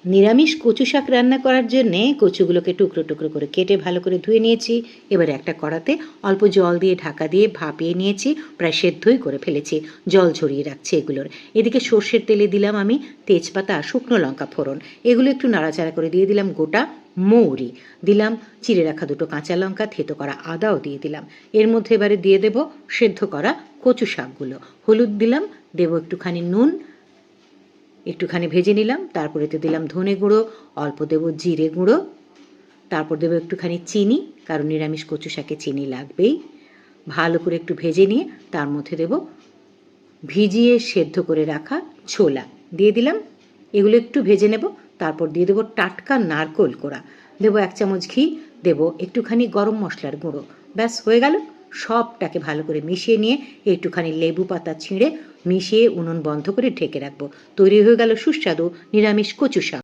নিরামিষ কচু শাক রান্না করার জন্যে কচুগুলোকে টুকরো টুকরো করে কেটে ভালো করে ধুয়ে নিয়েছি। এবার একটা কড়াতে অল্প জল দিয়ে ঢাকা দিয়ে ভাপিয়ে নিয়েছি, প্রায় সেদ্ধই করে ফেলেছি, জল ঝরিয়ে রাখছি এগুলোর। এদিকে সর্ষের তেলে দিলাম আমি তেজপাতা, শুকনো লঙ্কা ফোড়ন, এগুলো একটু নাড়াচাড়া করে দিয়ে দিলাম গোটা মৌরি, দিলাম চিড়ে রাখা দুটো কাঁচা লঙ্কা, থেতো করা আদাও দিয়ে দিলাম। এর মধ্যে এবারে দিয়ে দেব সেদ্ধ করা কচু শাকগুলো, হলুদ দিলাম, দেবো একটুখানি নুন, একটুখানি ভেজে নিলাম। তারপরে তো দিলাম ধনে গুঁড়ো, অল্প দেবো জিরে গুঁড়ো, তারপর দেবো একটুখানি চিনি, কারণ নিরামিষ কচু শাকে চিনি লাগবেই। ভালো করে একটু ভেজে নিয়ে তার মধ্যে দেবো ভিজিয়ে সেদ্ধ করে রাখা ছোলা দিয়ে দিলাম। এগুলো একটু ভেজে নেব। তারপর দিয়ে দেবো টাটকা নারকোল কোড়া, দেবো 1 চামচ ঘি, দেবো একটুখানি গরম মশলার গুঁড়ো। ব্যাস হয়ে গেল। সবটাকে ভালো করে মিশিয়ে নিয়ে একটুখানি লেবু পাতা ছিঁড়ে মিশিয়ে উনুন বন্ধ করে ঢেকে রাখবো। তৈরি হয়ে গেল সুস্বাদু নিরামিষ কচু শাক।